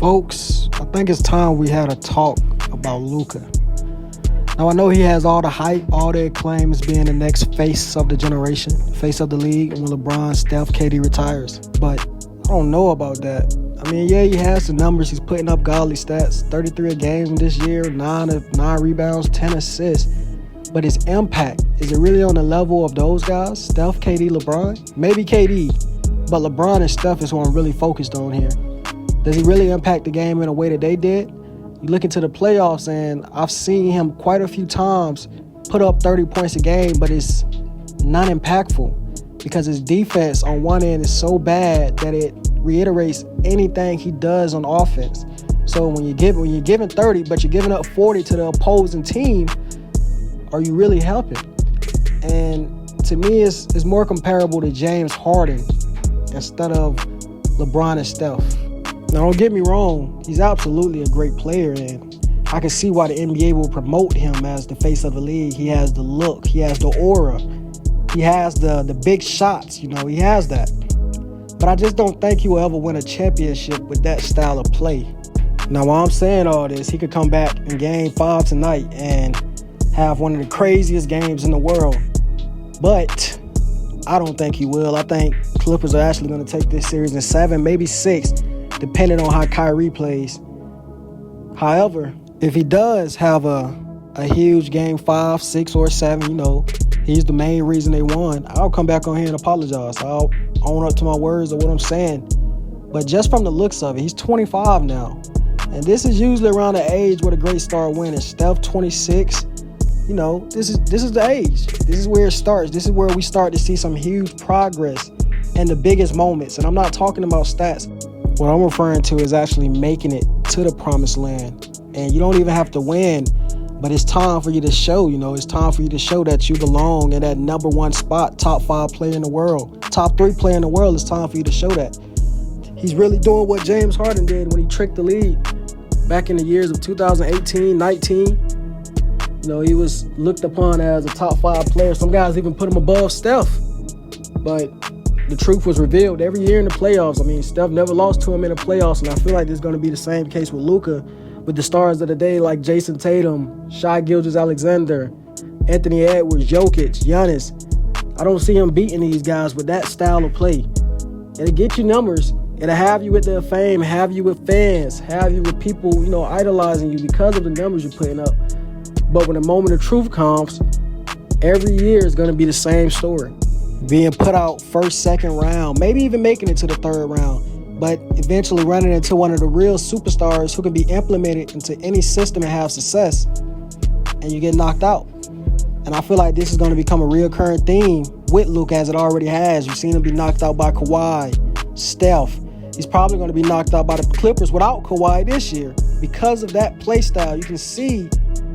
Folks, I think it's time we had a talk about Luka. Now, I know he has all the hype, all the acclaim as being the next face of the generation, face of the league when LeBron, Steph, KD retires. But I don't know about that. I mean, yeah, he has the numbers. He's putting up godly stats, 33 a game this year, 9 rebounds, 10 assists. But his impact, is it really on the level of those guys? Steph, KD, LeBron? Maybe KD, but LeBron and Steph is who I'm really focused on here. Does he really impact the game in a way that they did? You look into the playoffs, and I've seen him quite a few times put up 30 points a game, but it's not impactful because his defense on one end is so bad that it reiterates anything he does on offense. So when you're giving 30, but you're giving up 40 to the opposing team, are you really helping? And to me, it's more comparable to James Harden instead of LeBron and Steph. Now, don't get me wrong, he's absolutely a great player, and I can see why the NBA will promote him as the face of the league. He has the look, he has the aura, he has the big shots, he has that. But I just don't think he will ever win a championship with that style of play. Now, while I'm saying all this, he could come back in Game 5 tonight and have one of the craziest games in the world. But I don't think he will. I think Clippers are actually going to take this series in 7, maybe 6, depending on how Kyrie plays. However, if he does have a huge Game 5, 6, or 7, he's the main reason they won, I'll come back on here and apologize. I'll own up to my words of what I'm saying. But just from the looks of it, he's 25 now. And this is usually around the age where the great star wins. Steph, 26. This is the age. This is where it starts. This is where we start to see some huge progress in the biggest moments. And I'm not talking about stats. What I'm referring to is actually making it to the promised land. And you don't even have to win, but it's time for you to show, it's time for you to show that you belong in that number 1 spot, top 5 player in the world, top 3 player in the world. It's time for you to show that. He's really doing what James Harden did when he tricked the league back in the years of 2018, 19. He was looked upon as a top 5 player. Some guys even put him above Steph. But the truth was revealed every year in the playoffs. I mean, Steph never lost to him in the playoffs, and I feel like this is going to be the same case with Luka, with the stars of the day like Jason Tatum, Shai Gilgeous-Alexander, Anthony Edwards, Jokic, Giannis. I don't see him beating these guys with that style of play. It'll get you numbers. It'll have you with their fame, have you with fans, have you with people, idolizing you because of the numbers you're putting up. But when the moment of truth comes, every year is going to be the same story. Being put out first, second round, maybe even making it to the 3rd round, but eventually running into one of the real superstars who can be implemented into any system and have success, and you get knocked out. And I feel like this is going to become a reoccurring theme with Luka, as it already has. You've seen him be knocked out by Kawhi, Steph. He's probably going to be knocked out by the Clippers without Kawhi this year because of that play style. You can see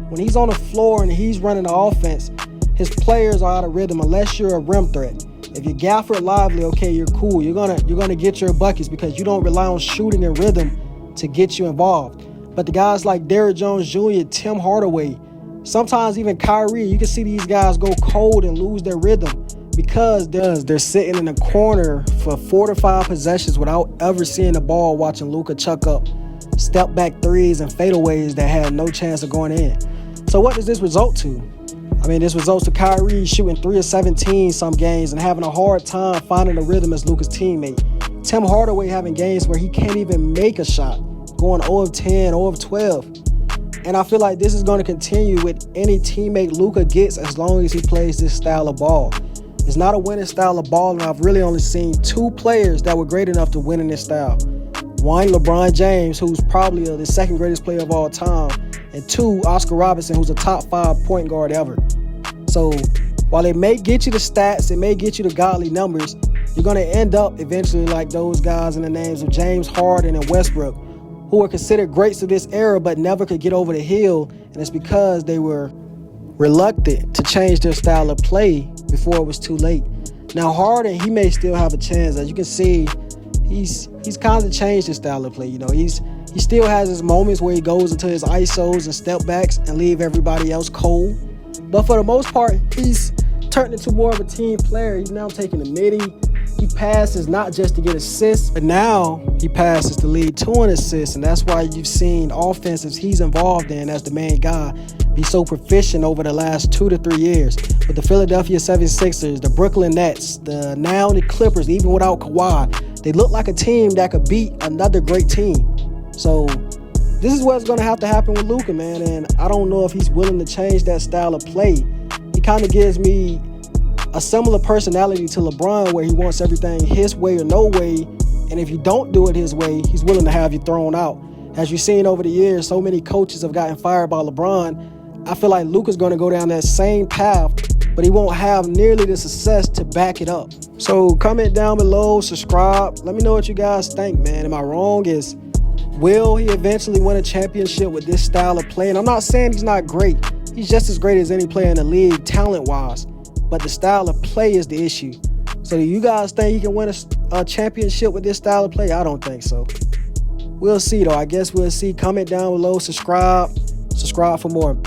when he's on the floor and he's running the offense, his players are out of rhythm unless you're a rim threat. If you're Gafford Lively, okay, you're cool. You're gonna get your buckets because you don't rely on shooting and rhythm to get you involved. But the guys like Derrick Jones Jr., Tim Hardaway, sometimes even Kyrie, you can see these guys go cold and lose their rhythm because they're sitting in a corner for 4 to 5 possessions without ever seeing the ball, watching Luka chuck up step back threes and fadeaways that had no chance of going in. So what does this result to? I mean, this results to Kyrie shooting 3 of 17 some games and having a hard time finding a rhythm as Luka's teammate. Tim Hardaway having games where he can't even make a shot, going 0 of 10, 0 of 12. And I feel like this is going to continue with any teammate Luka gets as long as he plays this style of ball. It's not a winning style of ball, and I've really only seen 2 players that were great enough to win in this style. 1, LeBron James, who's probably the 2nd greatest player of all time, and 2, Oscar Robertson, who's a top 5 point guard ever. So while it may get you the stats, it may get you the godly numbers, you're going to end up eventually like those guys in the names of James Harden and Westbrook, who were considered greats of this era but never could get over the hill, and it's because they were reluctant to change their style of play before it was too late. Now Harden, he may still have a chance. As you can see, he's kind of changed his style of play. He still has his moments where he goes into his ISOs and step backs and leave everybody else cold. But for the most part, he's turned into more of a team player. He's now taking the midi. He passes not just to get assists, but now he passes to lead to an assist, and that's why you've seen offenses he's involved in as the main guy be so proficient over the last 2 to 3 years. With the Philadelphia 76ers, the Brooklyn Nets, now the Clippers, even without Kawhi, they look like a team that could beat another great team. So this is what's going to have to happen with Luka, man, and I don't know if he's willing to change that style of play. He kind of gives me a similar personality to LeBron, where he wants everything his way or no way, and if you don't do it his way, he's willing to have you thrown out. As you've seen over the years, so many coaches have gotten fired by LeBron. I feel like Luka's going to go down that same path, but he won't have nearly the success to back it up. So comment down below, subscribe. Let me know what you guys think, man. Am I wrong? Will he eventually win a championship with this style of play? And I'm not saying he's not great. He's just as great as any player in the league, talent-wise. But the style of play is the issue. So do you guys think he can win a championship with this style of play? I don't think so. We'll see, though. I guess we'll see. Comment down below. Subscribe for more.